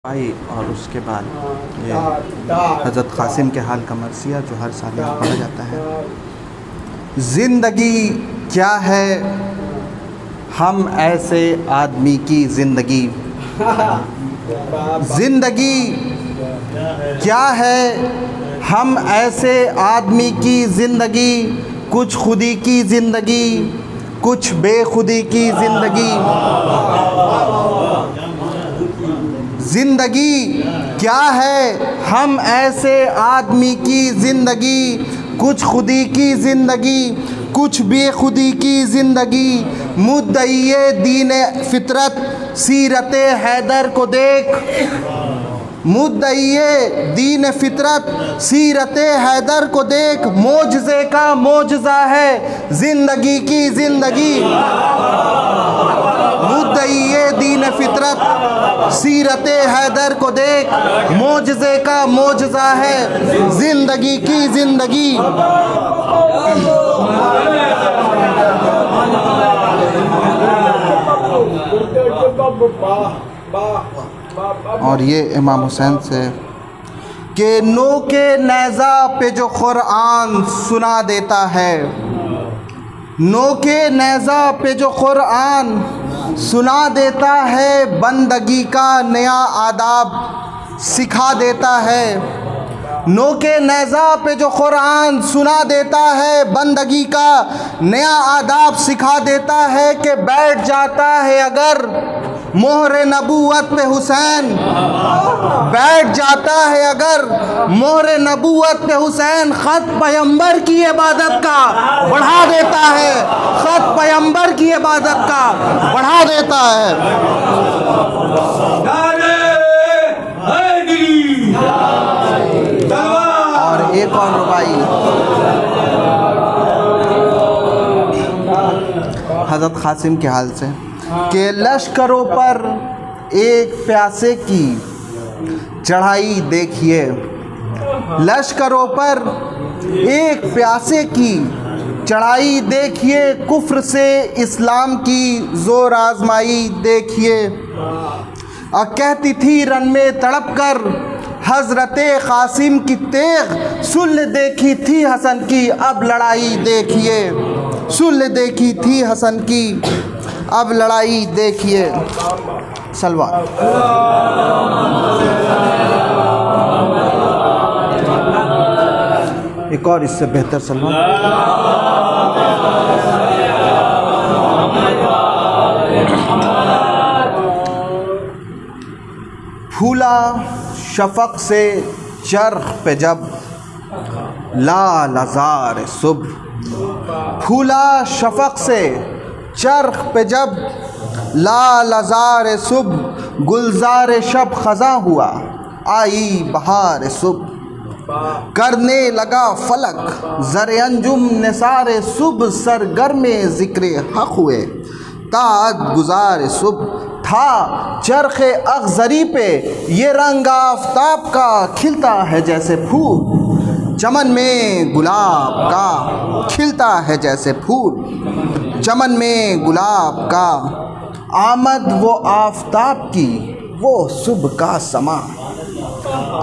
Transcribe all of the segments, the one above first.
भाई। और उसके बाद ये हज़रत क़ासिम के हाल का मरसिया जो हर साल यहाँ पढ़ा जाता है। ज़िंदगी क्या है हम ऐसे आदमी की ज़िंदगी, ज़िंदगी क्या है हम ऐसे आदमी की ज़िंदगी, कुछ खुदी की ज़िंदगी कुछ बेखुदी की ज़िंदगी। ज़िंदगी क्या है हम ऐसे आदमी की ज़िंदगी, कुछ खुदी की ज़िंदगी कुछ बेखुदी की ज़िंदगी। मुद्दई दीन फितरत सीरत हैदर को देख, मुद्दई दीन फितरत सीरत हैदर को देख, मोजज़े का मोजज़ा है ज़िंदगी की ज़िंदगी। मुद्दई दीन फितरत सीरत हैदर को देख, मोजज़े का मोजज़ा है ज़िंदगी की ज़िंदगी। और ये इमाम हुसैन से कि नो के नेज़ा पे जो कुरान सुना देता है, नो के नेज़ा पे जो कुरान सुना देता है, बंदगी का नया आदाब सिखा देता है। नो के नेज़ा पे जो कुरान सुना देता है, बंदगी का नया आदाब सिखा देता है। कि बैठ जाता है अगर मोहरे नबूवत पे हुसैन, बैठ जाता है अगर मोहरे नबूवत पे हुसैन, ख़त पैगंबर की इबादत का बढ़ा देता है, ख़त पैगंबर की इबादत का बढ़ा देता है। और एक और रुबाई हज़रत क़ासिम के हाल से कि लश्करों पर एक प्यासे की चढ़ाई देखिए, लश्करों पर एक प्यासे की चढ़ाई देखिए, कुफ्र से इस्लाम की ज़ोर आजमाई देखिए। कहती थी रन में तड़प कर हज़रत क़ासिम की तेग, सुल्ह देखी थी हसन की अब लड़ाई देखिए, सुल्ह देखी थी हसन की अब लड़ाई देखिए। सलवार एक और इससे बेहतर सलवार। फूला शफक से चरख पे जब लाल अज़ार सुबह, फूला शफक से चरख पे जब लाल अज़ार सुबह, गुलजार शब ख़ज़ा हुआ आई बहार सुबह। करने लगा फलक ज़र अंजुम निसार सुबह, सरगर्मे ज़िक्र हक़ हुए ताद गुजार सुबह। था चरखे अग़ज़री पे ये रंग आफ़ताब का, खिलता है जैसे फूल चमन में गुलाब का, खिलता है जैसे फूल चमन में गुलाब का। आमद वो आफ़ताब की वो सुबह का समा,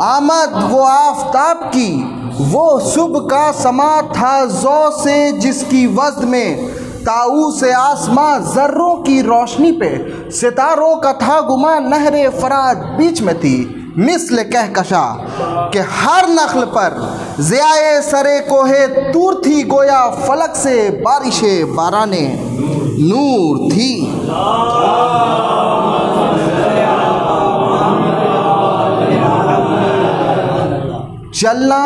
आमद वो आफ़ताब की वो सुबह का समा। था ज़ौ से जिसकी वज़्न में ताऊ से आसमां, ज़र्रों की रोशनी पे सितारों का था गुमा। नहरे फ़रात बीच में थी मिस्ल कहकशा, कि हर नख्ल पर ज़ियाए सरे कोहे तूर थी, गोया फलक से बारिशे बाराने नूर थी। चलना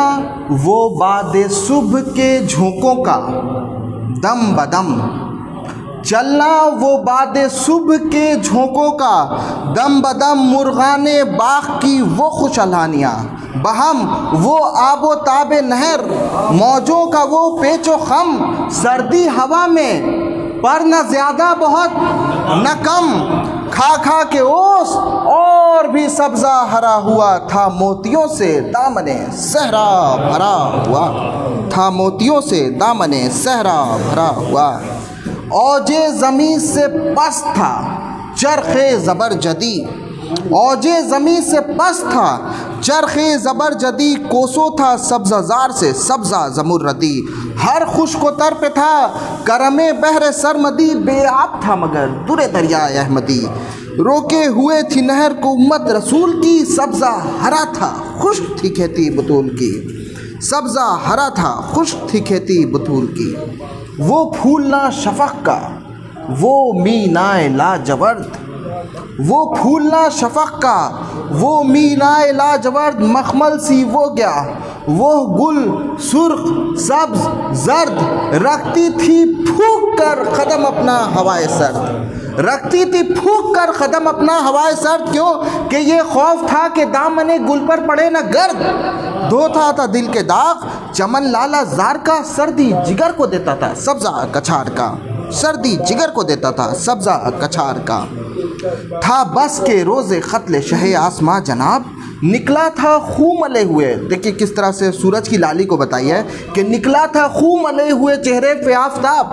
वो बादे सुबह के झोंकों का दम बदम, चलना वो बादे सुबह के झोंकों का दम बदम। मुर्गाने बाग़ की वो खुश अलहानियाँ बहम, वो आबो ताबे नहर मौजों का वो पेचो खम। सर्दी हवा में पर न ज़्यादा बहुत न कम, खा खा के ओस और भी सब्ज़ा हरा हुआ। था मोतियों से दामने सहरा भरा हुआ, था मोतियों से दामने सहरा भरा हुआ। औजे ज़मीन से पस्त था चरखे ज़बर जदी, औजे ज़मीं से पस्त था, चरखे ज़बर जदी कोसो था, सब्ज़ाज़ार से सब्ज़ा ज़मुर्रदी। हर खुश्क तर पे था करमे बहर सरमदी, बेआब था मगर दुरे दरिया अहमदी। रोके हुए थी नहर को उम्मत रसूल की, सब्ज़ा हरा था खुश्क थी खेती बतूल की। सब्ज़ा हरा था खुश्क थी खेती बतूल की। वो फूलना शफ़क़ का वो मीनाए लाजवर्द, वो फूलना शफ़क़ का वो मीनाए लाजवर्द। मखमल सी वो क्या वो गुल सुर्ख सब्ज़ जर्द, रखती थी फूंक कर कदम अपना हवाए सर्द। रखती थी फूंक कर कदम अपना हवाए सर्द, क्यों कि ये खौफ था कि दामने गुल पर पड़े न गर्द। धोता था दिल के दाग चमन लाला जार का, सर्दी जिगर को देता था सब्ज़ा कछार का। सर्दी जिगर को देता था सब्ज़ा कछार का। था बस के रोज़े क़त्ल शहे आसमां जनाब, निकला था खून मले हुए। देखिए किस तरह से सूरज की लाली को बताई है कि निकला था खून मले हुए चेहरे पे आफताब।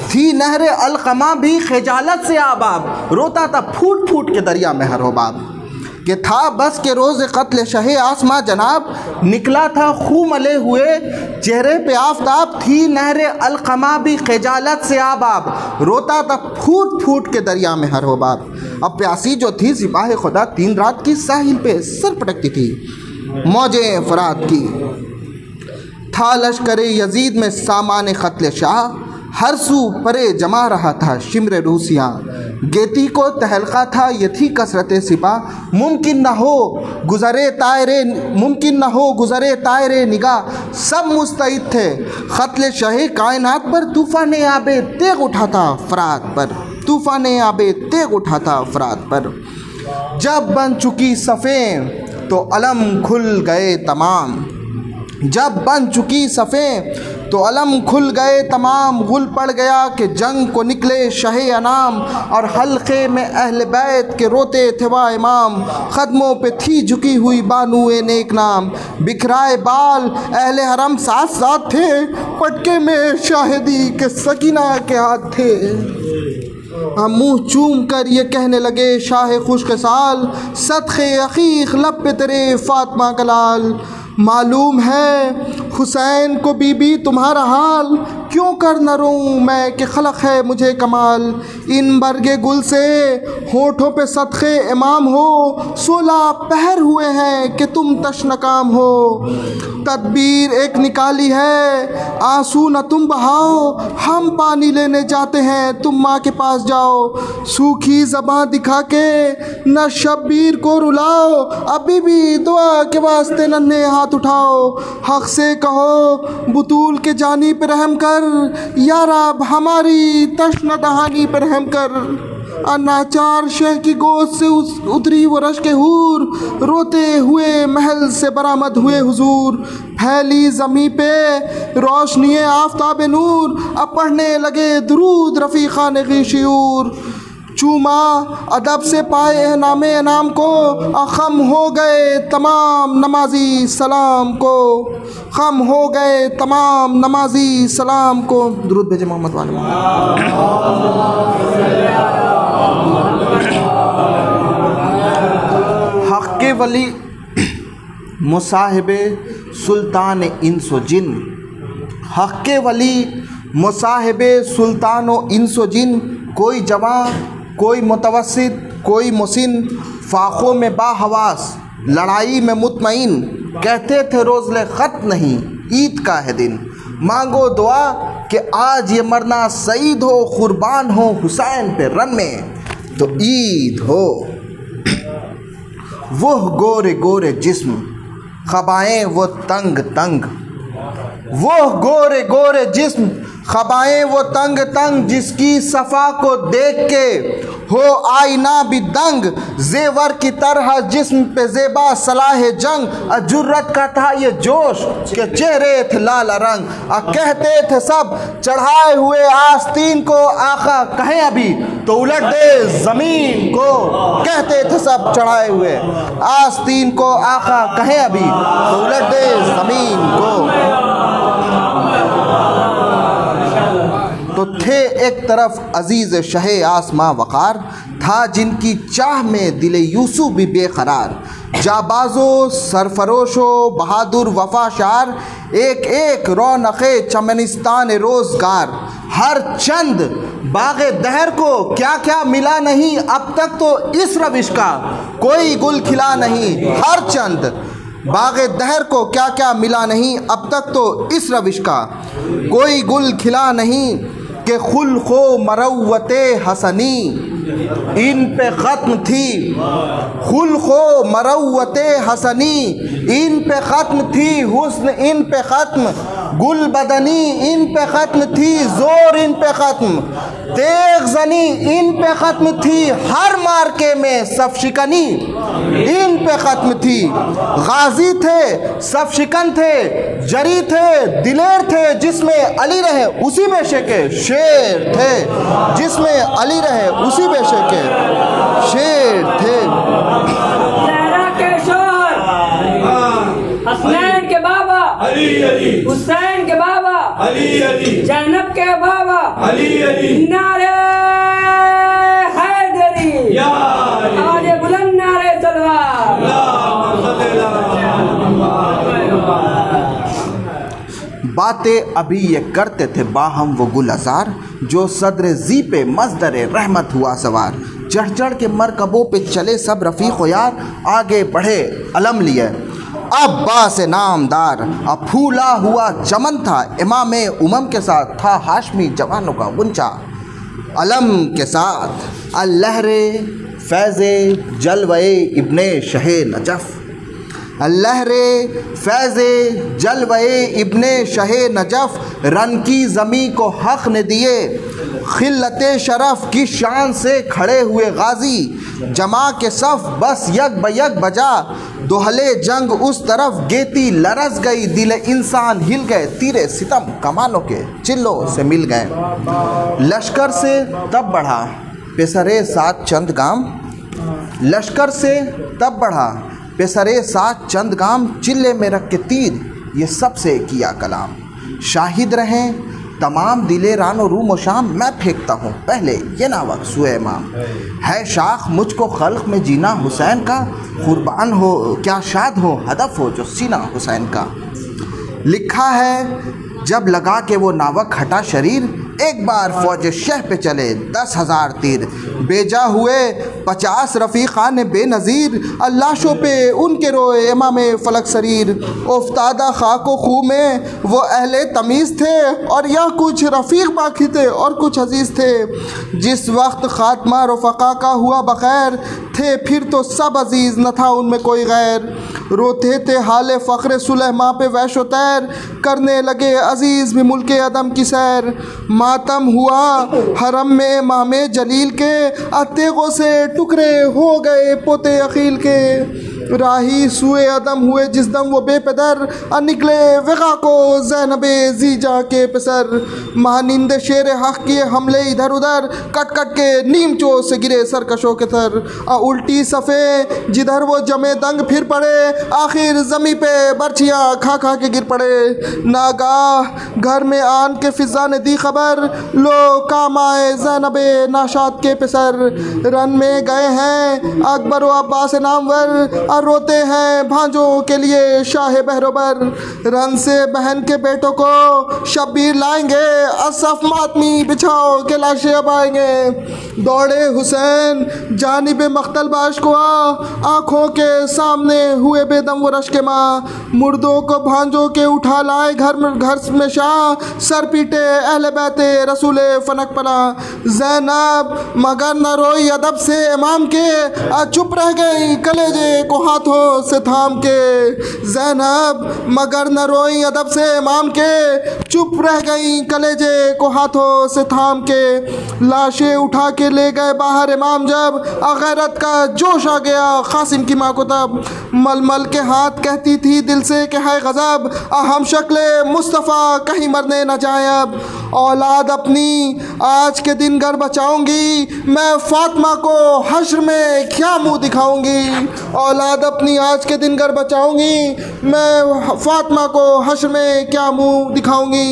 थी नहरे अलकमा भी खजालत से आबाब, रोता था फूट फूट के दरिया में हर होबाब। कि था बस के रोज़ क़त्ल शहे आसमां जनाब, निकला था खून मले हुए चेहरे पे आफताब। थी नहरे अलकमा भी खजालत से आबाब, रोता था फूट फूट के दरिया में हर होबाब। अब प्यासी जो थी सिपाही खुदा तीन रात की साहिल पे सर पटकती थी मौजें फरात की। था लश्कर यजीद में सामान क़त्ल शाह, हर सू परे जमा रहा था शिमर रूसियाँ। गेती को तहलका था ये थी कसरत सिपा, मुमकिन न हो गुज़रे तायरे निगाह। सब मुस्तैद थे क़त्ल शहे कायनात पर, तूफ़ान आबे तेग उठा था फ़रात पर। तूफ़ान आबे तेग उठा था फ़रात पर। जब बन चुकी सफ़ें तो अलम खुल गए तमाम, जब बन चुकी सफ़ें तो अलम खुल गए तमाम। गुल पड़ गया कि जंग को निकले शहे अनाम, और हल्के में अहल बैत के रोते थे वा इमाम। क़दमों पे थी झुकी हुई बानुए नेक नाम, बिखराए बाल अहले हरम साथ साथ थे। पटके में शाहिदी के सकीना के हाथ थे। हम मुँह चूम कर ये कहने लगे शाह खुश्क साल, सदक़े अक़ीक़ लब पे तेरे फ़ातिमा का लाल। मालूम है हुसैन को बीबी तुम्हारा हाल, क्यों कर न रोऊं मैं कि खलक है मुझे कमाल। इन बरगे गुल से होठों पे सदक़े इमाम हो, 16 पहर हुए हैं कि तुम तशनकाम हो। तदबीर एक निकाली है आंसू न तुम बहाओ, हम पानी लेने जाते हैं तुम माँ के पास जाओ। सूखी ज़बां दिखा के न शब्बीर को रुलाओ, अभी भी दुआ के वास्ते नन्हे हाथ उठाओ। हक़ से कहो बुतूल के जानी पर रहम कर, या रब हमारी तश्न दहानी पर रहम कर। अनाचार शह की गोद से उतरी वो रश के हूर, रोते हुए महल से बरामद हुए हुजूर। फैली ज़मीं पे रोशनी आफ़ताब नूर, अब पढ़ने लगे दुरूद रफ़ीक़ा ने ग़िशियूर। चूमा अदब से पाए नामे इनाम को, ख़म हो गए तमाम नमाजी सलाम को। ख़म हो गए तमाम नमाजी सलाम को। दुरूद भेजे मोहम्मद वाले मोहम्मद। हक़ के वली मुसाहिबे सुल्तान इंसो जिन, हक़ के वली मुसाहिबे सुल्तान व इंसो जिन। कोई जवान कोई मुतवस्सित कोई मुसिन, फाखों में बाहवास लड़ाई में मुतमईन। कहते थे रोज़ले ख़त नहीं ईद का है दिन, मांगो दुआ कि आज ये मरना सईद हो, कुर्बान हो हुसैन पे रन में तो ईद हो। वो गोरे गोरे जिस्म ख़बाएँ वो तंग तंग, वो गोरे गोरे जिस्म ख़बाएँ वो तंग तंग। जिसकी सफ़ा को देख के हो आईना भी दंग, जेवर की तरह जिस्म पे ज़ेबा सलाह जंग। जुर्रत का था ये जोश के चेहरे थे लाल रंग, कहते थे सब चढ़ाए हुए आस्तीन को आका कहें अभी तो उलट दे ज़मीन को। कहते थे सब चढ़ाए हुए आस्तीन को आका कहें अभी तो उलट दे ज़मीन को। तो थे एक तरफ अजीज़ शहे आसमां वक़ार, था जिनकी चाह में दिल यूसुफ भी बेकरार। जाबाजो सरफरोशो बहादुर वफाशार, एक एक रौनक़े चमनिस्तान रोज़गार। हर चंद बाग़े दहर को क्या क्या मिला नहीं, अब तक तो इस रविश का कोई गुल खिला नहीं। हर चंद बाग़े दहर को क्या क्या मिला नहीं, अब तक तो इस रविश का कोई गुल खिला नहीं। कि खुल्क़ो मरवते हसनी इन पे ख़त्म थी, खुल्क़ो मरवते हसनी इन पे ख़त्म थी, हुस्न इन पे ख़त्म, गुल बदनी इन पे ख़त्म थी, ज़ोर इन पे ख़त्म, तेग ज़नी इन पे ख़त्म थी। हर मार्के में सफ शिकनी इन पे ख़त्म थी। गाजी थे, सफ शिकन थे, जरी थे, दिलेर थे, जिसमें अली रहे उसी बेशे के शेर थे, जिसमें अली रहे उसी बेशे के शेर थे। हसनैन के बाबा अली अली, हुसैन के बाबा अली अली, जैनब के बाबा अली अली, नारे हैदरी आगे बुलंद नारे तलवार। बातें अभी ये करते थे बाहम वो गुल अज़ार, जो सदर जी पे मज़दर रहमत हुआ सवार। चढ़ चढ़ के मरकबों पे चले सब रफ़ीक़ यार, आगे बढ़े अलम लिए अब्बास नामदार। अब फूला हुआ चमन था इमाम उमम के साथ, था हाशमी जवानों का गुंचा अलम के साथ। अल्लहरे फैज़े जलवे इब्ने शहे नजफ़, अल्लहरे फैज़े जलवे इब्ने शहे नजफ़, रन की ज़मी को हक़ ने दिए खिल्लते शरफ़ की शान से खड़े हुए गाजी। जमा के सफ़ बस यक बयक बजा, दोहले जंग उस तरफ गेती लरस गई, दिल इंसान हिल गए, तीरे सितम कमानों के चिल्लों से मिल गए। लश्कर से तब बढ़ा पेसरे सात चंद गाम, लश्कर से तब बढ़ा पेसरे सात चंद गाम, चिल्ले में रख के तीर ये सबसे किया कलाम। शाहिद रहें तमाम दिले रानो रूम और शाम, मैं फेंकता हूँ पहले ये नावक सुए इमाम। है शाख मुझको खल्क में जीना हुसैन का, कुर्बान हो क्या शाद हो हदफ हो जो सीना हुसैन का। लिखा है जब लगा के वो नावक हटा शरीर, एक बार फौज शह पे चले 10,000 तीर। बेजा हुए 50 रफ़ीक़ान बेनज़ीर, अल्लाशों पे उनके रोए इमाम फ़लक शरीर। उफ्तादा खाको खूह में वो अहले तमीज़ थे, और यह कुछ रफ़ीक़ बाकी थे और कुछ अजीज़ थे। जिस वक्त ख़ात्मा रफ़क़ा का हुआ बग़ैर, थे फिर तो सब अजीज़ न था उनमें कोई गैर। रोते थे हाले फ़ख्र सुलेमा पे वैशो तैर, करने लगे अजीज़ भी मुल्के अदम की सैर। मातम हुआ हरम में मामे जलील के, अतेगों से टुकड़े हो गए पोते अकील के। राही सुए अदम हुए जिस दम वो बेपदर, निकले वग़ा को ज़ैनबे जीजा के पसर। महानिंद शेर हक़ किए हमले इधर उधर, कट कट के नीम चो से गिरे सरकशों के थर। उल्टी सफ़े जिधर वो जमे दंग फिर पड़े, आखिर ज़मी पे बर्छियाँ खा खा के गिर पड़े। नागाह घर में आन के फ़िज़ा ने दी खबर, लो काम आए ज़ैनबे नाशाद के पसर। रन में गए हैं अकबर व अब्बास नामवर, और रोते हैं भांजों के लिए शाह बहरोबर। रन से बहन के बेटों को शब्बीर लाएंगे, असफ मातमी बिछाओ के लाशें अब आएंगे। दौड़े हुसैन जानिब मख्तल बाशकुआ, आँखों के सामने हुए बेदम व रश के माँ। मुर्दों को भांजों के उठा लाए घर में शाह, सर पीटे अहले बैते रसूल फनक पला। ज़ैनब मगर न रोई अदब से इमाम के, चुप रह गई कलेजे को हाथों से थाम के। ज़ैनब मगर न रोई अदब से इमाम के, चुप रह गई कलेजे को हाथों से थाम के। लाशें उठा के ले गए बाहर इमाम जब, गैरत का जोश आ गया कासिम की माँ को तब। मलमल के हाथ कहती थी दिल से कि है गज़ब, हम शक्ले मुस्तफ़ा कहीं मरने न जाए अब। औलाद अपनी आज के दिन घर बचाऊंगी, मैं फ़ातिमा को हश्र में क्या मुँह दिखाऊंगी। औलाद अपनी आज के दिन घर बचाऊंगी, मैं फ़ातिमा को हश्र में क्या मुँह दिखाऊंगी।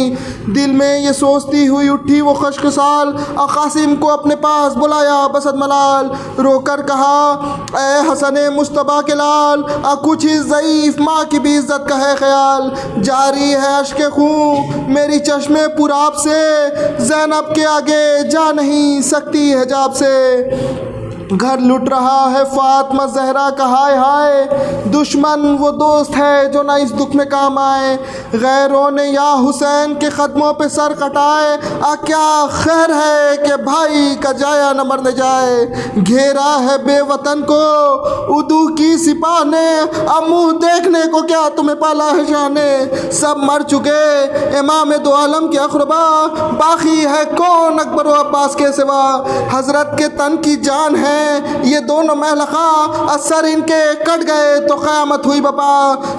दिल में ये सोचती हुई उठी वो खुशखसाल, कासिम को अपने पास बुलाया बसत मलाल, रोकर कहा ए हसन मुस्तबा के लाल, कुछ ही ज़ईफ़ माँ की भी इज़्ज़त का है ख्याल, जारी है अश्क खून मेरी चश्मे पुराब से, ज़ैनब के आगे जा नहीं सकती हिजाब से, घर लुट रहा है फातिमा ज़हरा का हाय हाय, दुश्मन वो दोस्त है जो ना इस दुख में काम आए, गैरों ने या हुसैन के कदमों पे सर कटाए, क्या खैर है कि भाई का जाया न मरने जाए, घेरा है बेवतन को उदू की सिपाह ने, अब मुँह देखने को क्या तुम्हें पाला है जाने, सब मर चुके इमाम दो आलम के अक़रबा, बाकी है कौन अकबर व अब्बास के सिवा, हज़रत के तन की जान है ये दोनों महलका, असर इनके कट गए तो क़यामत हुई बाबा,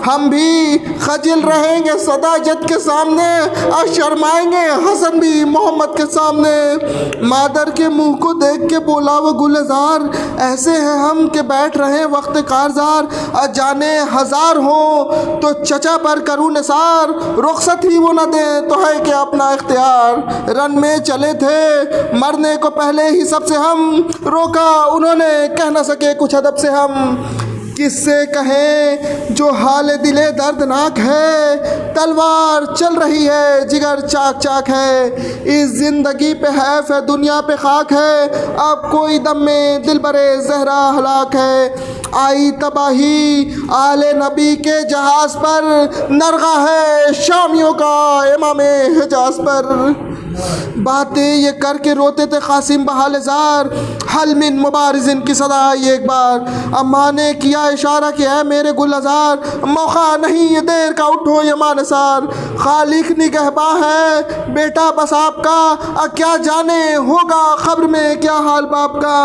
हम भी खजिल रहेंगे सदा जद के सामने, और शर्माएंगे हसन भी मोहम्मद के सामने, मादर के मुंह को देख के बोला वो गुलजार, ऐसे हैं हम के बैठ रहे वक्त कारजार, जाने हजार हो तो चचा पर करूँ निसार, रुखसत ही वो न दे तो है कि अपना इख्तियार, रन में चले थे मरने को पहले ही सबसे हम, रोका उन्होंने कह न सके कुछ अदब से हम, किससे कहें जो हाल दिले दर्दनाक है, तलवार चल रही है जिगर चाक चाक है, इस ज़िंदगी पे हैफ है दुनिया पे खाक है, अब कोई दम में दिल बरे ज़हरा हलाक है, आई तबाही आले नबी के जहाज़ पर, नरगा है शामियों का इमाम हिजाज़ पर, बातें ये करके रोते थे कासिम बहालजार, हल मिन मुबारिज़िन की सदा आई एक बार, अम्मा ने किया इशारा कि है मेरे गुलजार, मौका नहीं ये देर का उठो ये मानसार, खालिक निगहबा है बेटा बस आपका, क्या जाने होगा खब्र में क्या हाल बाप का,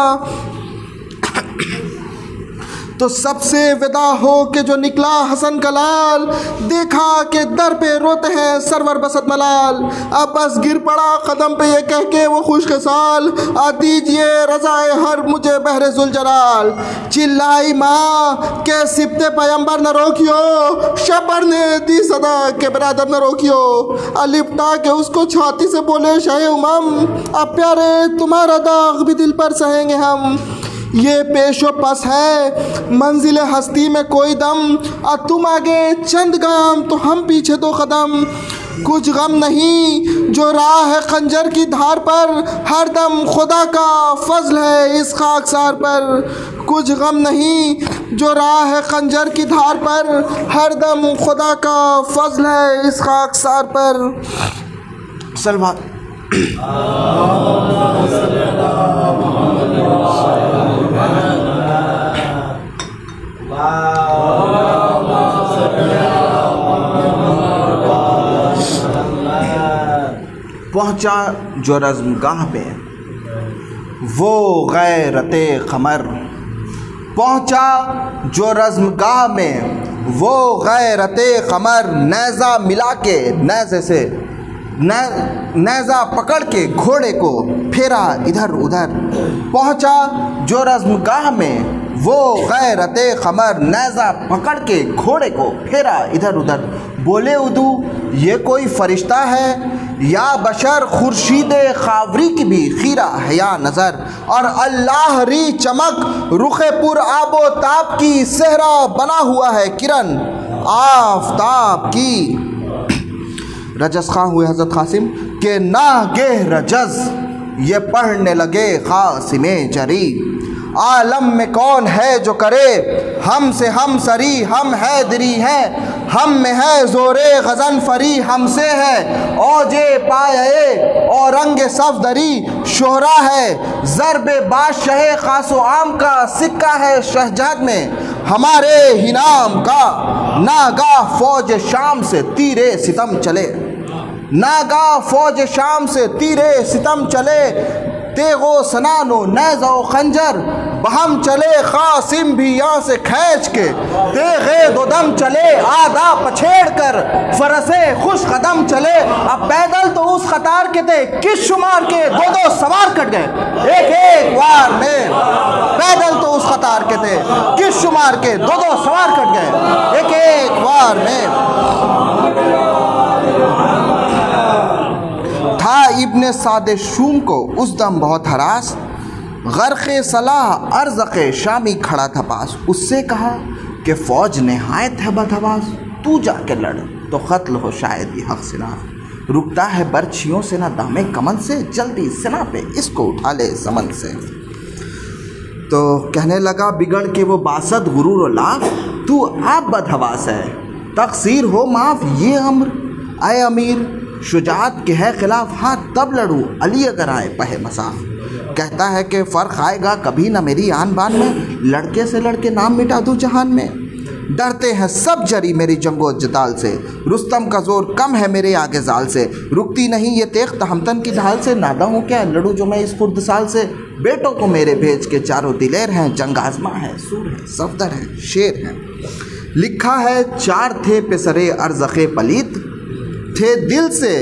तो सबसे विदा हो के जो निकला हसन का लाल, देखा कि दर पे रोते हैं सरवर बसत मलाल, अब बस गिर पड़ा कदम पे ये कह के वो खुश के साल, दीजिए रज़ाए हर मुझे बहरे जुलजलाल, चिल्लाई माँ के सिपते पैगंबर न रोकियो, शबर ने दी सदा के बरादर न रोकियो, लिपटा के उसको छाती से बोले शाह उमम, अब प्यारे तुम्हारा दाग भी दिल पर सहेंगे हम, ये पेशो पस है मंजिल हस्ती में कोई दम, तुम आगे चंद गाम तो हम पीछे दो कदम, कुछ गम नहीं जो राह है खंजर की धार पर, हर दम खुदा का फजल है इस खाकसार पर, कुछ गम नहीं जो राह है खंजर की धार पर, हर दम खुदा का फजल है इस खाकसार पर। सलवा पहुँचा जो रज़्मगाह में वो गैरते क़मर, पहुँचा जो रज़्मगाह में वो गैरते क़मर, नेज़ा मिला के नेज़े से नेज़ा पकड़ के घोड़े को फेरा इधर उधर, पहुँचा जो रज़्मगाह में वो गैरते क़मर, नेज़ा पकड़ के घोड़े को फेरा इधर उधर, बोले उदू ये कोई फ़रिश्ता है या बशर, खुर्शीदे खावरी की भी खीरा है या नज़र, और अल्लाह री चमक रुखे पुर आबो ताब की, सहरा बना हुआ है किरण आफ़ताब की। रजस खां हुए हज़रत कासिम के नागेह रजस, ये पढ़ने लगे कासिमे जरी, आलम में कौन है जो करे हमसे हम सरी, हम हैदरी हैं हम में है ज़ोरे गज़न फरी, हमसे है औजे पाए औरंग सफदरी, शोहरा है ज़रबे बादशाह ख़ासो आम का, सिक्का है शहजाद में हमारे ही नाम का, नागा फ़ौज शाम से तीरे सितम चले, नागा फ़ौज शाम से तीरे सितम चले, तेगो सनानो नेज़ो खंजर बहम चले, कासिम भी यहाँ से खींच के तेगे दो दम चले, आधा पछेड़ कर फरसे खुश कदम चले, अब पैदल तो उस कतार के थे किस शुमार के, दो दो सवार कट गए एक एक वार में, पैदल तो उस कतार के थे किस शुमार के, दो दो सवार कट गए एक एक वार में। इब्ने सादे शूम को उस दम बहुत हरास, गर्क़े सलाह अर्ज़क़े शामी खड़ा था पास। उससे कहा कि फ़ौज नहायत है बदहवास, तू जाके लड़ तो क़त्ल हो शायद ये हक़ सिना। रुकता है बर्छियों से ना दामे कमन से, जल्दी सिना पे इसको उठा ले समन से। तो कहने लगा बिगड़ के वो बासद गुरूर और लाफ, तू आप बदहवास है तक़सीर हो माफ़ ये अम्र। आए अमीर शुजात के है खिलाफ, हाँ तब लड़ूँ अली अगर आए पहे मसाफ। कहता है कि फ़र्क आएगा कभी ना मेरी आन बान में, लड़के से लड़के नाम मिटा दूँ जहान में। डरते हैं सब जरी मेरी जंगो जदाल से, रुस्तम का जोर कम है मेरे आगे जाल से। रुकती नहीं ये तेख तहमतन की ढाल से, नादा हूँ क्या लड़ूँ जो मैं इस खुर्दसाल से। बेटों को मेरे भेज के चारों दिलेर हैं, जंग आजमा है सूर है सफदर है शेर है। लिखा है 4 थे पेसरे अर्ज़क़े पलीत, थे दिल से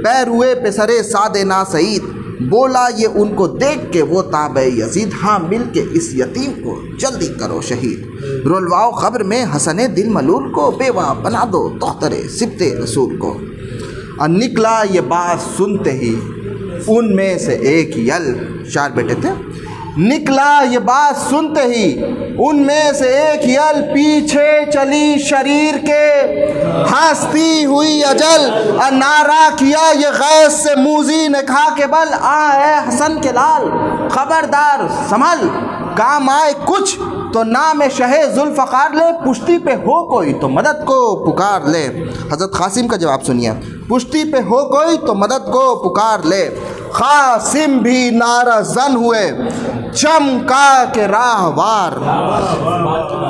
पैर हुए पेसरे सादे ना सईद। बोला ये उनको देख के वो ताबे यजीद, हाँ मिल के इस यतीम को जल्दी करो शहीद। रोलवाओ खबर में हसने दिल मलूल को, बेवा बना दो तोहतरे सिब्ते रसूल को। और निकला ये बात सुनते ही उनमें से एक यल, 4 बेटे थे। निकला ये बात सुनते ही उनमें से एक यल, पीछे चली शरीर के हंसती हुई अजल। और नारा किया ये गैस से मूजी ने खा के बल, आ है हसन के लाल खबरदार संभल। काम आए कुछ तो नाम शहे जुल्फ़कार ले, पुश्ती पे हो कोई तो मदद को पुकार ले। हज़रत क़ासिम का जवाब सुनिए, पुश्ती पे हो कोई तो मदद को पुकार ले। क़ासिम भी नारा जन हुए चमका के राहवार,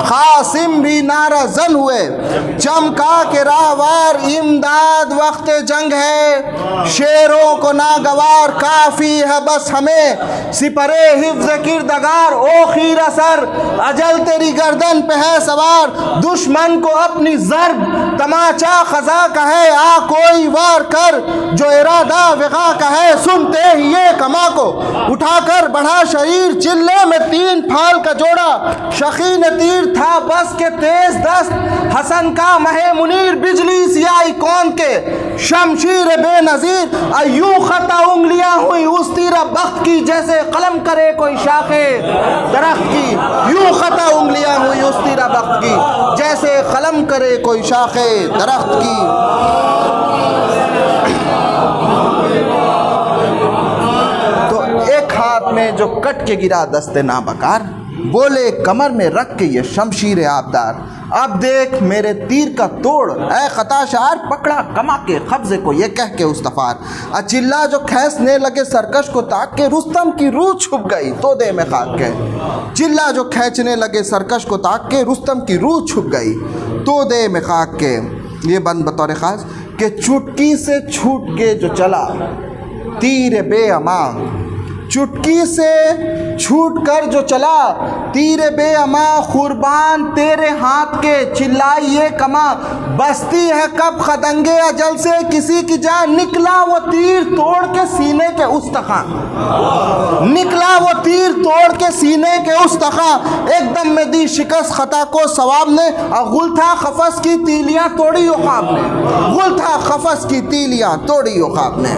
क़ासिम भी नारा जन हुए चमका के राहवार। इमदाद वक्त जंग है शेरों को नागवार, काफ़ी है बस हमें सिपरे हिफ्ज़ किरदगार। ओ खीरा सर अजल तेरी गर्दन पे है सवार, दुश्मन को अपनी ज़र्ब तमाचा ख़ज़ा का है। आ कोई वार कर जो इरादा विग़ा का है, सुनते ही ये कमा को उठाकर बढ़ा शरीर। चिल्ले में 3 फाल का जोड़ा शकी ने तीर था बस के तेज दस्त, हसन का महे मुनीर बिजली सियाई कौन के शमशीर बेनज़ीर। यूं खता उंगलियां हुई उस तीरा बख्त की, जैसे कलम करे कोई शाखे दरख्त की। यूं खता उंगलियां हुई उस तीरा बख्त की, जैसे कलम करे कोई शाखे दरख्त की। हाथ में जो कट के गिरा दस्ते नाबकार, बोले कमर में रख के ये शमशीर आबदार। अब देख मेरे तीर का तोड़ ऐ खताशार, पकड़ा कमा के कब्जे को ये कह के उस्तफार। अचिल्ला जो खींचने लगे सरकश को ताक के, रुस्तम की रूह छुप गई तोदे में खाक के। चिल्ला जो खींचने लगे सरकश को ताक के, रुस्तम की रूह छुप गई तोदे में खाक के। ये बंद बतौर ख़ास कि चुटकी से छूट के जो चला तीर बेअमा, चुटकी से छूट कर जो चला तीर बेअमा। कुर्बान तेरे हाथ के चिल्लाइए कमा, बसती है कब खदंगे अजल से किसी की जान। निकला वो तीर तोड़ के सीने के उस तखा, निकला वो तीर तोड़ के सीने के उस तखा। एकदम में दी शिकस्त खता को सवाब ने, और गुल था खफस की तीलियां तोड़ी उखाब ने, गुल था खफस की तीलियां तोड़ी उखाब ने।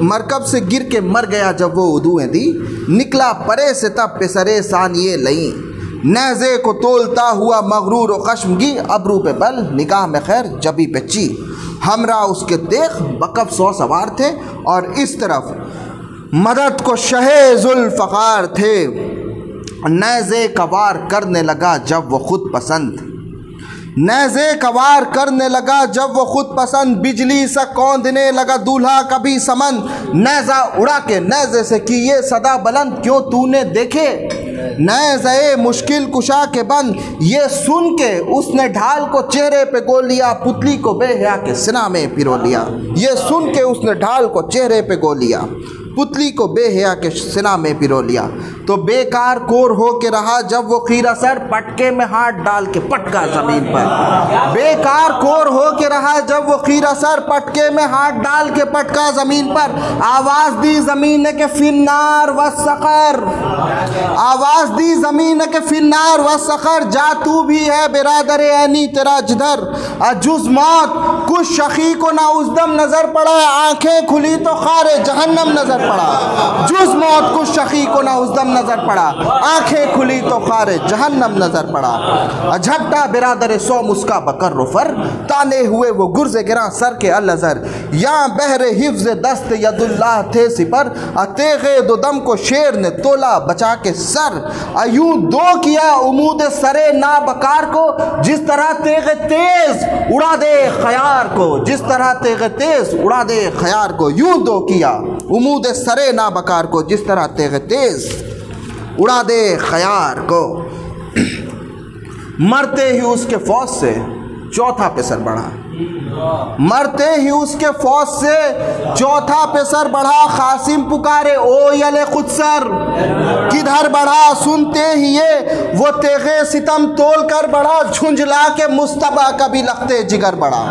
मरकब से गिर के मर गया जब वो उदुएं दी। निकला परे से तब पेसरे सानिये लई, नेज़े को तोलता हुआ मगरूर व खश्मगी। अबरू पे बल निगाह में खैर जबी पे ची, हमरा उसके देख बकफ 100 सवार थे। और इस तरफ मदद को शहे जुल्फ़कार थे, नेज़े कवार करने लगा जब वो खुद पसंद, नेज़े कवार करने लगा जब वो खुद पसंद। बिजली सा कौंधने लगा दूल्हा कभी समन, नेज़ा उड़ा के नेज़े से की ये सदा बुलंद। क्यों तूने देखे नेज़े मुश्किल कुशा के बंद, ये सुन के उसने ढाल को चेहरे पे गोल लिया, पुतली को बेहया के सिना में पिरो लिया। ये सुन के उसने ढाल को चेहरे पे गोल लिया, पुतली को बेहया के सिना में पिरो लिया। तो बेकार कोर हो के रहा जब वो खीरा सर पटके में हाथ डाल के पटका ज़मीन पर। बेकार कोर हो के रहा जब वो खीरा सर पटके में हाथ डाल के पटका ज़मीन पर। आवाज़ दी ज़मीन के फिन्नार व सक़र, आवाज़ दी ज़मीन के फिन्नार व सक़र। जा तू भी है बिरादर ऐनी तेरा जिधर, जुज़ मौत कुछ शकी को ना उज़दम नज़र पड़ा। आंखें खुली तो खारे जहन्नम नज़र पड़ा। जुज़ मौत कुछ शकी को ना उज़दम नज़र पड़ा। आंखें खुली तो खारे जहन्नम नज़र पड़ा। झपटा बिरादर सो मुस्का बकर रुफर, ताने हुए वो गुर्ज़े गिरा सर के अल-अज़र। या बहरे हिफ्ज़ दस्त यदुल्लाह थे सिपर, तेगे दो दम को शेर ने तोला बचा के सर। यूं दो किया उमूद सरे ना बकार को, जिस तरह तेगे तेज उड़ा दे ख़यार को, जिस तरह तेगे तेज उड़ा दे ख़यार को। यूं दो किया उमूद सरे ना बकार को, जिस तरह तेगे तेज उड़ा दे ख़यार को। मरते ही उसके फौज से चौथा पेसर बढ़ा, मरते ही उसके फौज से चौथा पेसर बढ़ा। कासिम पुकारे ओ यले खुदसर, किधर बढ़ा सुनते ही ये वो तेगे सितम तोल कर बढ़ा। झुंझला के मुस्तबा कभी लखते जिगर बढ़ा,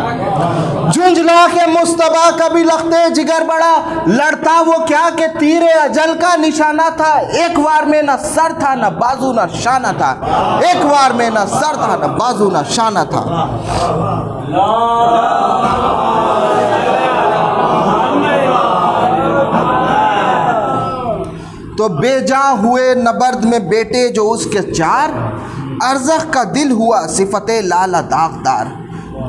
झुंझला के मुस्तबा कभी लखते जिगर बढ़ा। लड़ता वो क्या के तीरे अजल का निशाना था। एक वार में न सर था न बाजू न शाना था, एक वार में न सर था न बाजू न शाना था। तो बेजा हुए नबर्द में बेटे जो उसके चार, अरज़ख का दिल हुआ सिफते लाला दागदार।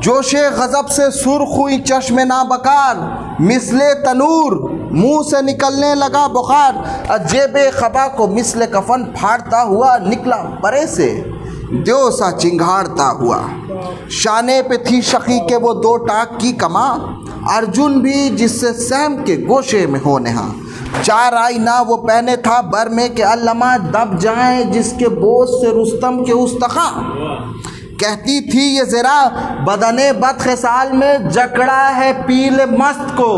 जोशे गज़ब से सुर्ख हुई चश्मे ना बकार, मिसले तनूर मुंह से निकलने लगा बुखार। अजेबे खबा को मिसले कफन फाड़ता हुआ निकला परे से, दो सा चिंगाड़ता हुआ। शाने पे थी शकी के वो दो टाक की कमा, अर्जुन भी जिससे सैम के गोशे में हो नेहा। चार आईना वो पहने था बर में के अल्लमा, दब जाए जिसके बोझ से रुस्तम के उस्तखा। कहती थी ये ज़रा बदने बदखसाल में, जकड़ा है पीले मस्त को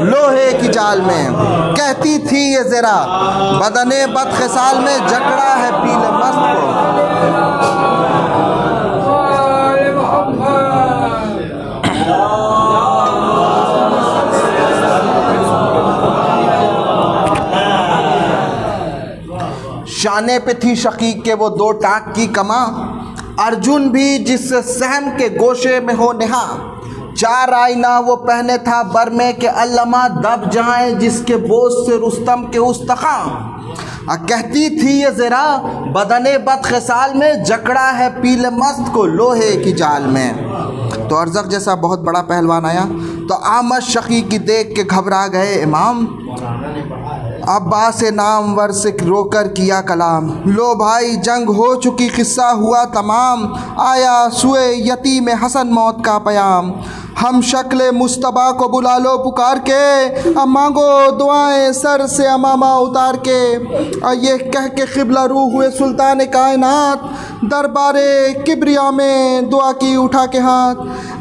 लोहे की जाल में। कहती थी ये ज़रा बदने बदखसाल में, जकड़ा है पीले मस्त को। शाने पे थी शकीक के वो दो टाक की कमा, अर्जुन भी जिससे सहम के गोशे में हो नेहा। चार आईना वो पहने था बर में के अल्लमा, दब जाए जिसके बोझ से रुस्तम के उस्तखा। कहती थी ये ज़रा बदने बदखसाल में, जकड़ा है पीले मस्त को लोहे की जाल में। तो अरज़ख जैसा बहुत बड़ा पहलवान आया तो आमद शकी की देख के घबरा गए इमाम। अब्बास नामवर से रोकर किया कलाम, लो भाई जंग हो चुकी किस्सा हुआ तमाम। आया सुए यतीम हसन मौत का पयाम, हम शक्ल मुस्तबा को बुला लो पुकार के। अब मांगो दुआएं सर से अमामा उतार के। ये कह के क़िबला रूह हुए सुल्तान कायनात, दरबारे किब्रिया में दुआ की उठा के हाथ।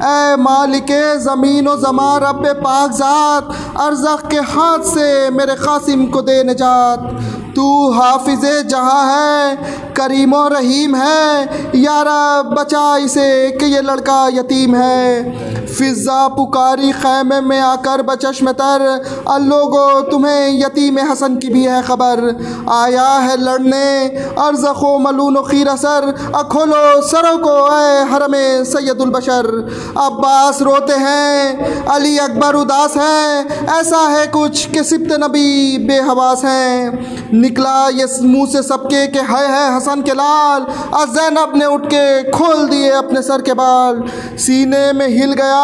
ऐ मालिके ज़मीन व ज़मा रब्बे पाक ज़ात, अरज़ख के हाथ से मेरे क़ासिम को दे निजात। तू हाफिज़े जहाँ है करीम और रहीम है, यारा बचा इसे कि ये लड़का यतीम है। फ़िज़ा पुकारी ख़ैमे में आकर बचश्म तर, लोगो तुम्हें यतीम हसन की भी है ख़बर। आया है लड़ने अरज़ख़ मलून खीरा सर, खोलो सरों को ऐ हरमे सैयदुल बशर। अब्बास रोते हैं अली अकबर उदास हैं, ऐसा है कुछ कि सिब्त नबी बेहवास हैं। निकला ये मुँह से सबके के है हसन के लाल, ज़ैनब ने उठ के खोल दिए अपने सर के बाल। सीने में हिल गया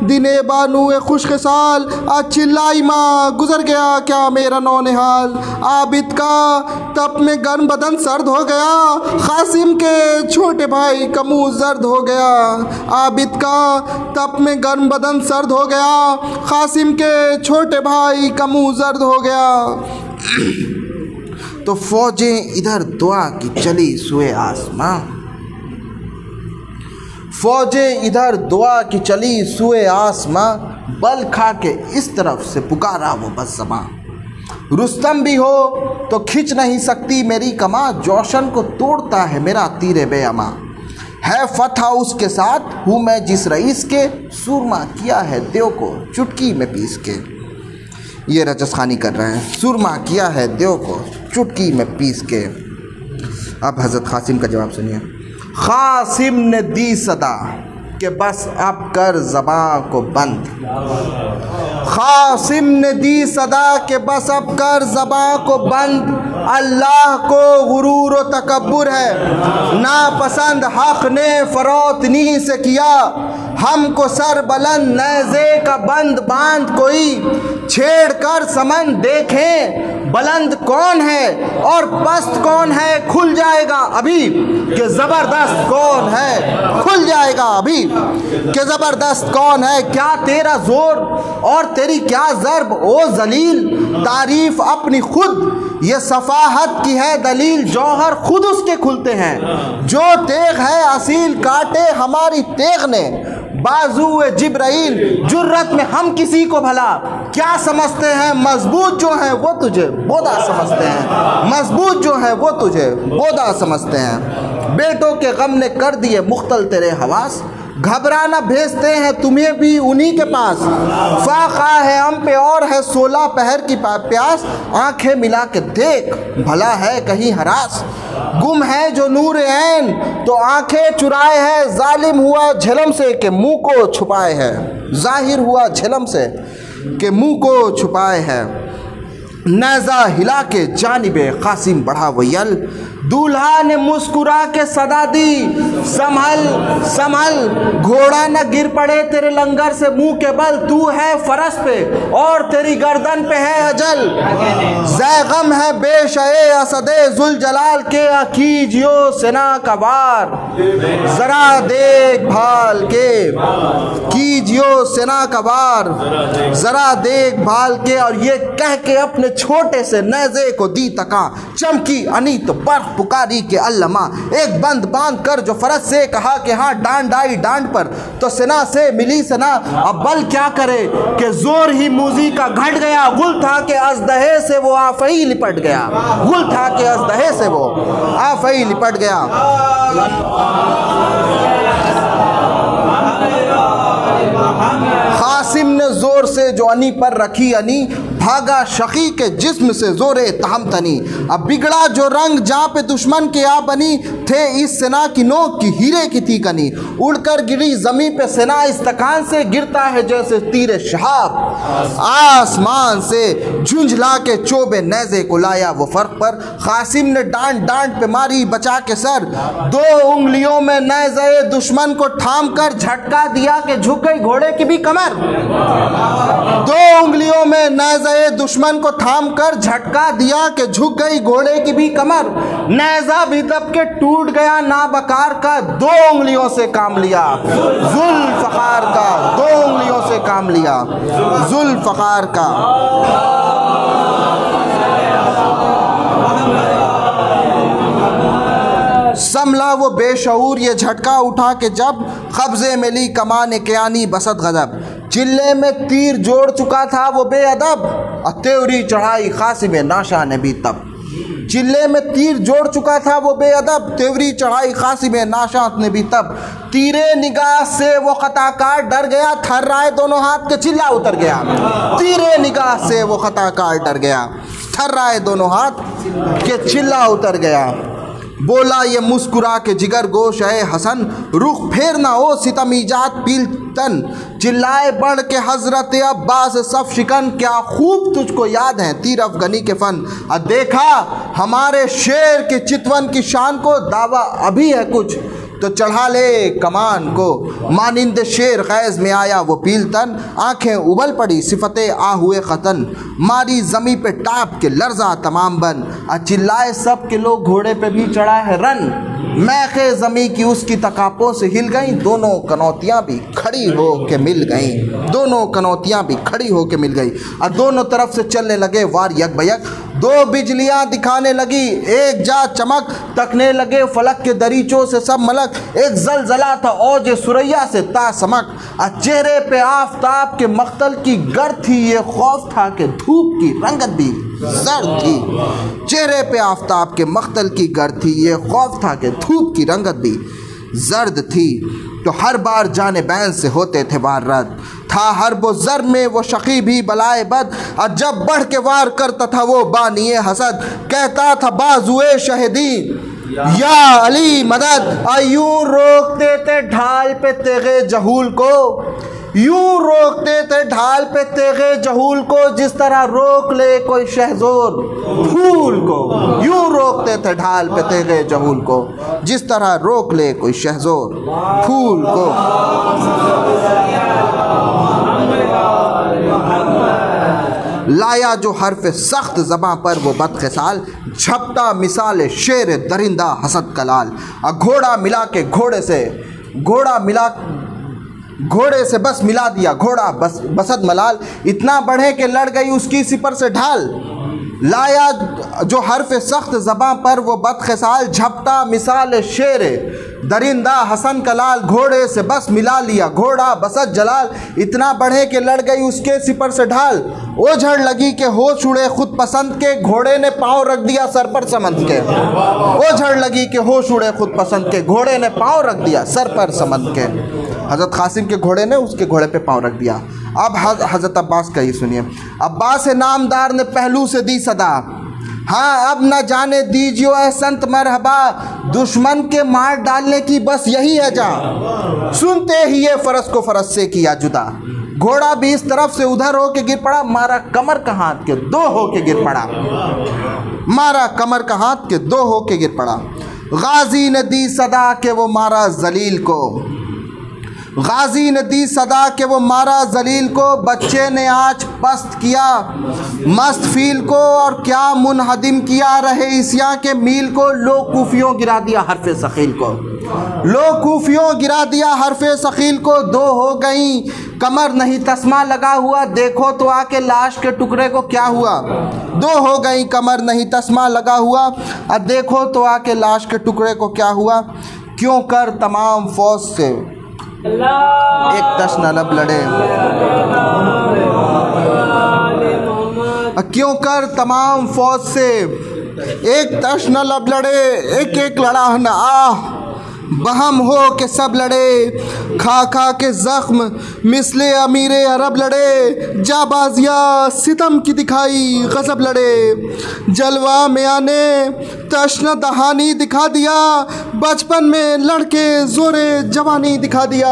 दिने बानुए खुश्क साल, चिल्लाई माँ गुजर गया क्या मेरा नौनिहाल। आबिद का तप में गर्म बदन सर्द हो गया, क़ासिम के छोटे भाई का मुँह जर्द हो गया। आबिद का तप में गर्म बदन सर्द हो गया, क़ासिम के छोटे भाई का मुँह जर्द हो गया। तो फौजें इधर दुआ की चली सुए आसमां, फौजें इधर दुआ की चली सुए आसमां। बल खा के इस तरफ से पुकारा वो बस ज़बां, रुस्तम भी हो तो खिंच नहीं सकती मेरी कमा, जोशन को तोड़ता है मेरा तीरे बेअमा। है फतह उसके साथ हूँ मैं जिस रईस के, सुरमा किया है देव को चुटकी में पीस के। ये रजस खानी कर रहे हैं, सुरमा किया है देव को चुटकी में पीस के। अब हज़रत क़ासिम का जवाब सुनिए। क़ासिम ने दी सदा कि बस अब कर ज़बां को बंद। क़ासिम ने दी सदा कि बस अब कर ज़बां को बंद। अल्लाह को गुरूर व तकब्बुर है, नापसंद हक़ ने फ़रोतनी से किया। हमको सर बुलंद नेज़े का बंद बांध कोई, छेड़ कर समन देखें बुलंद कौन है और पस्त कौन है, खुल जाएगा अभी कि ज़बरदस्त कौन है, खुल जाएगा अभी कि ज़बरदस्त कौन है। क्या तेरा ज़ोर और तेरी क्या ज़र्ब ओ ज़लील, तारीफ़ अपनी खुद ये सफ़ाहत की है दलील। जौहर खुद उसके खुलते हैं, जो तेग है असील काटे हमारी तेग ने। बाजुए जिब्राइल जुर्रत में हम किसी को भला क्या समझते हैं, मजबूत जो है वो तुझे बोदा समझते हैं, मजबूत जो है वो तुझे बोदा समझते हैं। बेटों के गम ने कर दिए मुख्तल तेरे हवास, घबराना भेजते हैं तुम्हें भी उन्हीं के पास। फाका है हम पे और है 16 पहर की प्यास, आंखें मिला के देख भला है कहीं हरास। गुम है जो नूर ऐन तो आंखें चुराए है, जालिम हुआ झलम से कि मुंह को छुपाए है, जाहिर हुआ झलम से कि मुंह को छुपाए है। नेज़ा हिला के जानिबे क़ासिम बढ़ा वो यल, दूल्हा ने मुस्कुरा के सदा दी संभल संभल। घोड़ा न गिर पड़े तेरे लंगर से मुंह के बल, तू है फरस पे और तेरी गर्दन पे है अजल। ज़ैगम है बेशए असदे जुल जलाल के, अकीजियो सेना का वार जरा देखभाल के, कीजियो सेना का वार जरा देखभाल के। और ये कह के अपने छोटे से नेज़े को दी तका, चमकी अनी तो बर्फ पुकारी के अल्लमा। एक बंद बांध कर जो फरस से कहा कि हाँ डांड आई डांड पर, तो सेना से मिली सेना। अब बल क्या करे कि जोर ही मूजी का घट गया, गुल था कि अजदहे से वो आफई लिपट गया, गुल था कि अजदहे से वो आफई लिपट गया। क़ासिम ने जोर से जो अनी पर रखी अनी, भागा शकी के जिस्म से जोरे तहम तनी। अब बिगड़ा जो रंग जहाँ पे दुश्मन के आ बनी, थे इस सेना की नोक की हीरे की थी कनी। उड़कर गिरी जमी पे सेना इस्तकान से, गिरता है जैसे तीरे शहाब आसमान से। झुंझला के चोबे नेज़े को लाया वो फर्क पर, क़ासिम ने डांट डांट पे मारी बचा के सर। 2 उंगलियों में नेज़े दुश्मन को थाम कर झटका दिया कि झुक गई घोड़े की भी कमर। 2 उंगलियों में नेज़े दुश्मन को थाम कर झटका दिया कि झुक गई घोड़े की भी कमर। नेज़ा भी दब के टूट गया नाबकार का, 2 उंगलियों से काम लिया जुल्फ़कार का, 2 उंगलियों से काम लिया जुल्फ़कार का। समला वो बेशऊर ये झटका उठा के जब, कब्जे में ली कमान के आनी बसत गजब। चिल्ले में तीर जोड़ चुका था वो बेअदब, अत्तेवरी चढ़ाई क़ासिम नाशा ने भी तब। चिल्ले में तीर जोड़ चुका था वो बेअदब, तेवरी चढ़ाई क़ासिम नाशा ने भी तब। तीरे निगाह से वो ख़ताकार डर गया, थर्राए दोनों हाथ के चिल्ला उतर गया। तीरे निगाह से वो ख़ताकार डर गया, थर्राए दोनों हाथ के चिल्ला उतर गया। बोला ये मुस्कुरा के जिगर गोश है हसन, रुख फेरना हो सितम ईजाद पीलतन। चिल्लाए बढ़ के हजरत अब्बास सफ शिकन, क्या खूब तुझको याद है तीर अफगनी के फन। देखा हमारे शेर के चितवन की शान को, दावा अभी है कुछ तो चढ़ा ले कमान को। मानिंद शेर गैज़ में आया वो पीलतन, आंखें उबल पड़ी सिफते आ हुए ख़तन। मारी ज़मी पे टाप के लर्जा तमाम बन, चिल्लाए सब के लोग घोड़े पे भी चढ़ा है रन। मैखे ज़मी की उसकी तकापों से हिल गई, दोनों कनौतियाँ भी खड़ी हो के मिल गईं, दोनों कनौतियाँ भी खड़ी हो के मिल गई। और दोनों तरफ से चलने लगे वार यक बयक। दो बिजलियां दिखाने लगी, एक जा चमक, तकने लगे फलक के दरीचों से सब मलक। एक जलजला था औज सुरैया से तासमक, चेहरे पे आफताब के मख्तल की गर्द थी, ये खौफ था कि धूप की रंगत भी जर्द थी। चेहरे पे आफताब के मख्तल की गर्द थी, ये खौफ था कि धूप की रंगत भी जर्द थी। तो हर बार जाने बैन से होते थे वार रद, था हर वो जर में वो शकी भी बलाए बद। और जब बढ़ के वार करता था वो बानिए हसद, कहता था बाजुए शहीदी या अली मदद। यूं रोकते थे ढाल पे तेगे जहूल को, यूं रोकते थे ढाल पे तेगे जहूल को, जिस तरह रोक ले कोई शहजोर फूल को। यूं रोकते थे ढाल पे तेगे जहूल को, जिस तरह रोक ले कोई शहजोर फूल को। लाया जो हर्फ सख्त ज़बां पर वो बदखिसाल, झपटा मिसाल शेर दरिंदा हसद कलाल। घोड़ा मिला के घोड़े से बस मिला दिया घोड़ा बसद मलाल, इतना बढ़े कि लड़ गई उसकी सिपर से ढाल। लाया जो हर्फ सख्त ज़बां पर वो बदखिसाल, झपटा मिसाल शेर दरिंदा हसन कलाल। घोड़े से बस मिला लिया घोड़ा बसद जलाल, इतना बढ़े कि लड़ गई उसके सिपर से ढाल। ओझड़ लगी कि होश उड़े खुद पसंद के, घोड़े ने पाँव रख दिया सर पर समंद के। ओझड़ लगी कि होश उड़े खुद पसंद के, घोड़े ने पाँव रख दिया सर पर समंद के। हज़रत कासिम के घोड़े ने उसके घोड़े पे पाँव रख दिया। अब हज़रत अब्बास का ही सुनिए। अब्बास नामदार ने पहलू से दी सदा, हाँ अब न जाने दीजियो ऐ संत मरहबा, दुश्मन के मार डालने की बस यही है जा। सुनते ही ये फरस को फरस से किया जुदा, घोड़ा भी इस तरफ से उधर हो के गिर पड़ा, मारा कमर का हाथ के दो हो के गिर पड़ा। मारा कमर का हाथ के दो हो के गिर पड़ा। गाजी ने दी सदा के वो मारा जलील को, गाजी ने दी सदा के वो मारा जलील को। बच्चे ने आज पस्त किया मस्त फील को, और क्या मुनहदिम किया रहे इसिया के मील को। लो कूफियों गिरा दिया हरफे सखील को, लो कूफियों गिरा दिया हरफे सखील को। दो हो गई कमर नहीं तस्मा लगा हुआ, देखो तो आके लाश के टुकड़े को क्या हुआ। दो हो गई कमर नहीं तस्मा लगा हुआ, और देखो तो आके लाश के टुकड़े को क्या हुआ। क्यों कर तमाम फौज से एक तश न लब लड़े, क्यों कर तमाम फौज से एक तश न लब लड़े। एक एक लड़ा न आह बहम हो के सब लड़े, खा खा के जख्म मिसले अमीर अरब लड़े। जाबाजिया सितम की दिखाई गजब लड़े, जलवा में आने तश्न दहानी दिखा दिया। बचपन में लड़के जोरे जवानी दिखा दिया।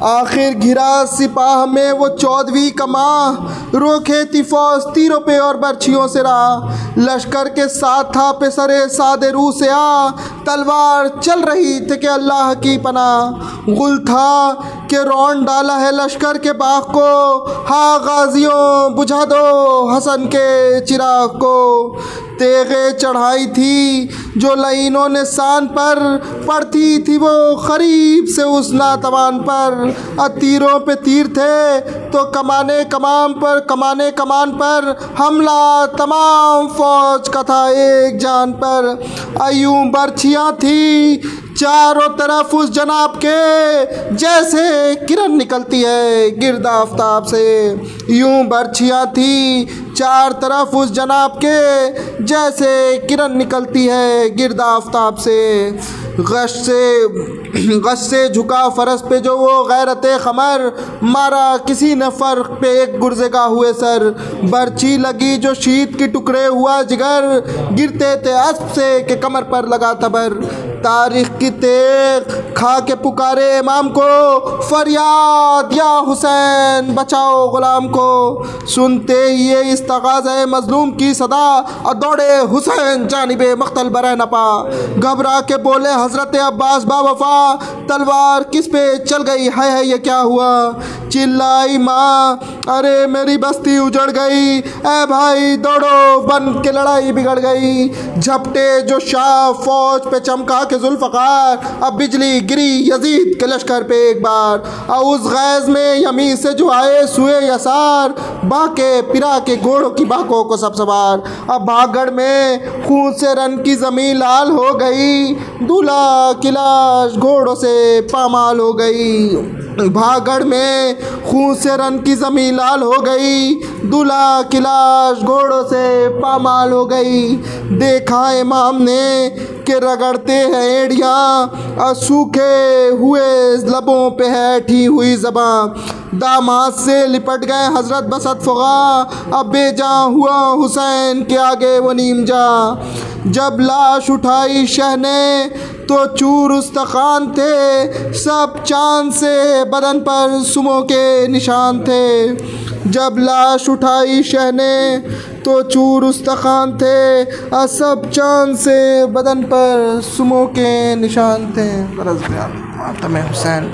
आखिर घिरा सिपाह में वो 14वीं का माह, रोके थी फौज तीरों पे और बर्छियों से राह। लश्कर के साथ था पे सरे सादे रू से आ, तलवार चल रही थे कि अल्लाह की पनाह। गुल था कि रौन डाला है लश्कर के बाग को, हाँ गाजियों बुझा दो हसन के चिराग को। तेगे चढ़ाई थी जो लाइनों ने शान पर, पड़ती थी वो करीब से उस नातवान पर। तीरों पे तीर थे तो कमाने कमान पर, हमला तमाम फौज का था एक जान पर। यूं बर्छियाँ थी चारों तरफ उस जनाब के, जैसे किरण निकलती है गिर्द आफताब से। यूं बर्छियाँ थी चार तरफ उस जनाब के, जैसे किरण निकलती है गिर्द आफताब से। गश से झुका फरस पे जो वो गैरते खमर, मारा किसी ने फर्क पे एक गुर्जे का हुए सर। बर्छी लगी जो शीत की टुकड़े हुआ जिगर, गिरते थे अस्प से के कमर पर लगा तबर। तारीख की तेग खा के पुकारे इमाम को, फरियाद या हुसैन बचाओ गुलाम को। सुनते ही ये इस्तग़ाज़े मजलूम की सदा, और दौड़े हुसैन जानिबे मख्तल बरे नपा। घबरा के बोले हज़रत अब्बास बावफा तलवार किस पे चल गई, है ये क्या हुआ। चिल्लाई माँ, अरे मेरी बस्ती उजड़ गई, ए भाई दौड़ो, बन के लड़ाई बिगड़ गई। झपटे जो शाह फौज पे चमका के जुल्फ़कार, अब बिजली गिरी यजीद के लश्कर पे एक बार। और उस गैज़ में यमी से जो आए सुए यसार, बाके पिरा के घोड़ों की बाकों को सब सवार। अब भागड़ में खून से रन की ज़मीन लाल हो गई, दूल्हा की लाश घोड़ों से पामाल हो गई। भागड़ में खून से रन की ज़मीन लाल हो गई, दूल्हा की लाश घोड़ों से पामाल हो गई। देखा इमाम ने कि रगड़ते हैं एड़ियाँ, और सूखे हुए लबों पे है ठी हुई ज़बां। दामाद से लिपट गए हज़रत बसत फ़ुगा, अब बेजा हुआ हुसैन के आगे वो नीम जा। जब लाश उठाई शह ने तो चूर उस्तखान थे, सब चांद से बदन पर सुमों के निशान थे। जब लाश उठाई शह ने तो चूर उस्तखान थे, और सब चांद से बदन पर सुमों के निशान थे। मातम हुसैन।